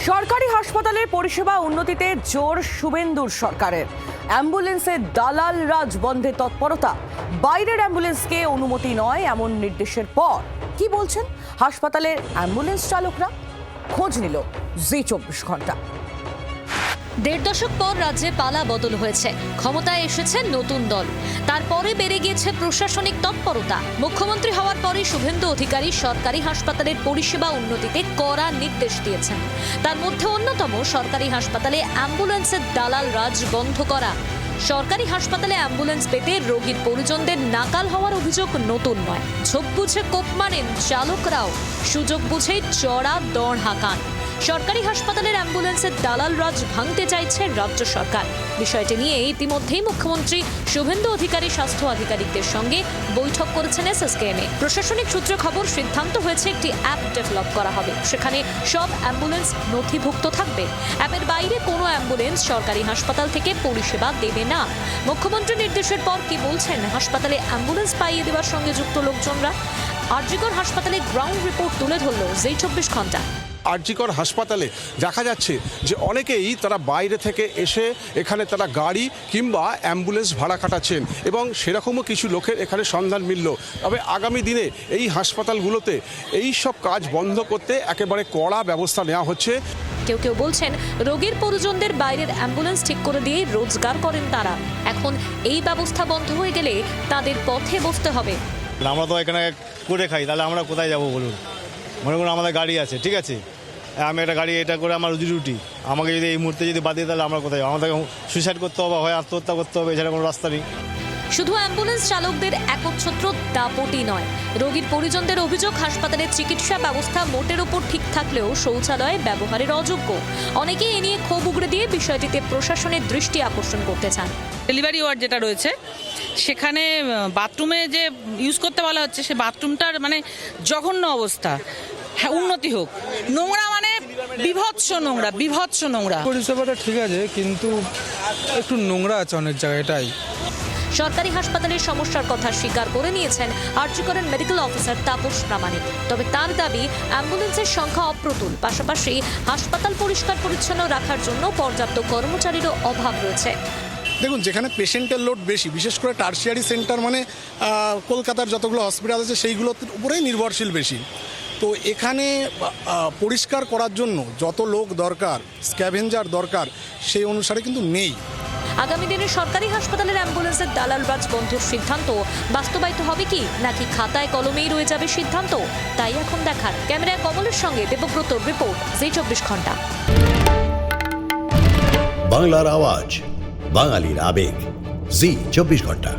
সরকারি হাসপাতালের পরিষেবা উন্নতিতে জোর শুভেন্দুর সরকারের। অ্যাম্বুলেন্সে দালাল রাজ বন্ধে তৎপরতা। বাইরের অ্যাম্বুলেন্সকে অনুমতি নয় এমন নির্দেশের পর কি বলছেন হাসপাতালের অ্যাম্বুলেন্স চালকরা? খোঁজ নিল জি24 ঘন্টা। দেড় দশক পর রাজ্যে পালা বদল হয়েছে, ক্ষমতায় এসেছে নতুন দল। তারপরে বেড়ে গিয়েছে প্রশাসনিক তৎপরতা। মুখ্যমন্ত্রী হওয়ার পরে শুভেন্দু অধিকারী সরকারি হাসপাতালের পরিষেবা উন্নতিতে কড়া নির্দেশ দিয়েছেন। তার মধ্যে অন্যতম সরকারি হাসপাতালে অ্যাম্বুলেন্সের দালাল রাজ বন্ধ করা। সরকারি হাসপাতালে অ্যাম্বুলেন্স পেতে রোগীর পরিজনদের নাকাল হওয়ার অভিযোগ নতুন নয়। ঝোঁক বুঝে কোপ মারেন চালকরাও, সুযোগ বুঝেই চড়া দড় হাঁকান। সরকারি হাসপাতালের অ্যাম্বুলেন্সের দালাল রাজ ভাঙতে চাইছে রাজ্য সরকার। বিষয়টি নিয়ে ইতিমধ্যেই মুখ্যমন্ত্রী শুভেন্দু অধিকারী স্বাস্থ্য আধিকারিকদের সঙ্গে বৈঠক করেছেন এসএসকেএমে। প্রশাসনিক সূত্রে খবর, সিদ্ধান্ত হয়েছে একটি অ্যাপ ডেভেলপ করা হবে। সেখানে সব অ্যাম্বুলেন্স নথিভুক্ত থাকবে। অ্যাপের বাইরে কোনো অ্যাম্বুলেন্স সরকারি হাসপাতাল থেকে পরিষেবা দেবে না। মুখ্যমন্ত্রীর নির্দেশের পর কি বলছেন হাসপাতালে অ্যাম্বুলেন্স পাইয়ে দেওয়ার সঙ্গে যুক্ত লোকজনরা? আরজিকর হাসপাতালে গ্রাউন্ড রিপোর্ট তুলে ধরল জি24 ঘন্টা। আরজিকর হাসপাতালে দেখা যাচ্ছে যে অনেকেই তারা বাইরে থেকে এসে এখানে তারা গাড়ি কিংবা অ্যাম্বুলেন্স ভাড়া খাটাচ্ছেন এবং সেরকমও কিছু লোকের এখানে সন্ধান মিলল। তবে আগামী দিনে এই হাসপাতালগুলোতে এই সব কাজ বন্ধ করতে একেবারে কড়া ব্যবস্থা নেওয়া হচ্ছে। কেউ কেউ বলছেন রোগীর পরিজনদের বাইরের অ্যাম্বুলেন্স ঠিক করে দিয়ে রোজগার করেন তারা। এখন এই ব্যবস্থা বন্ধ হয়ে গেলে তাদের পথে বসতে হবে। আমরা তো এখানে করে খাই, তাহলে আমরা কোথায় যাবো বলুন? মনে করুন আমাদের গাড়ি আছে, ঠিক আছে, আমি একটা গাড়ি এটা করে আমার রুটি, আমাকে যদি এই মুহূর্তে যদি বাদ দিয়ে তাহলে আমরা কোথায় যাবো? আমাদেরকে সুইসাইড করতে হবে, হয় আত্মহত্যা করতে হবে, এছাড়া কোনো রাস্তা নেই। শুধু অ্যাম্বুলেন্স চালকদের একচ্ছত্র দাপটই নয়, রোগীর পরিজনদের অভিযোগ হাসপাতালের চিকিৎসা ব্যবস্থা মোটের উপর ঠিক থাকলেও শৌচালয় ব্যবহারের অযোগ্য। অনেকেই এ নিয়ে ক্ষোভ উগড়ে দিয়ে বিষয়টিতে প্রশাসনের দৃষ্টি আকর্ষণ করতে চান। ডেলিভারি ওয়ার্ড যেটা রয়েছে সেখানে বাথরুমে যে ইউজ করতে বলা হচ্ছে, সে বাথরুমটার মানে জঘন্য অবস্থা। হ্যাঁ, উন্নতি হোক। নোংরা মানে বিভৎস নোংরা। পরিষেবাটা ঠিক আছে, কিন্তু একটু নোংরা আছে অনেক জায়গায়, এটাই। সরকারি হাসপাতালের সমস্যার কথা স্বীকার করে নিয়েছেন আরজিকরের মেডিকেল অফিসার তাপস প্রামাণিক। তবে তার দাবি, অ্যাম্বুলেন্সের সংখ্যা অপ্রতুল, পাশাপাশি হাসপাতাল পরিষ্কার পরিচ্ছন্ন রাখার জন্য পর্যাপ্ত কর্মচারীরও অভাব রয়েছে। দেখুন, যেখানে পেশেন্টের লোড বেশি, বিশেষ করে টার্সিয়ারি সেন্টার মানে কলকাতার যতগুলো হসপিটাল আছে সেইগুলোর উপরেই নির্ভরশীল বেশি। তো এখানে পরিষ্কার করার জন্য যত লোক দরকার, স্ক্যাভেঞ্জার দরকার, সেই অনুসারে কিন্তু নেই। আগামী দিনে সরকারি হাসপাতালের অ্যাম্বুলেন্সের দালাল রাজ বন্ধের সিদ্ধান্ত বাস্তবায়িত হবে কি, নাকি খাতায় কলমেই রয়ে যাবে সিদ্ধান্ত? তাই এখন দেখার। ক্যামেরায় কমলের সঙ্গে দেবব্রত, রিপোর্ট জি24 ঘন্টা। বাংলার আওয়াজ, বাঙালির আবেগ, জি24 ঘন্টা।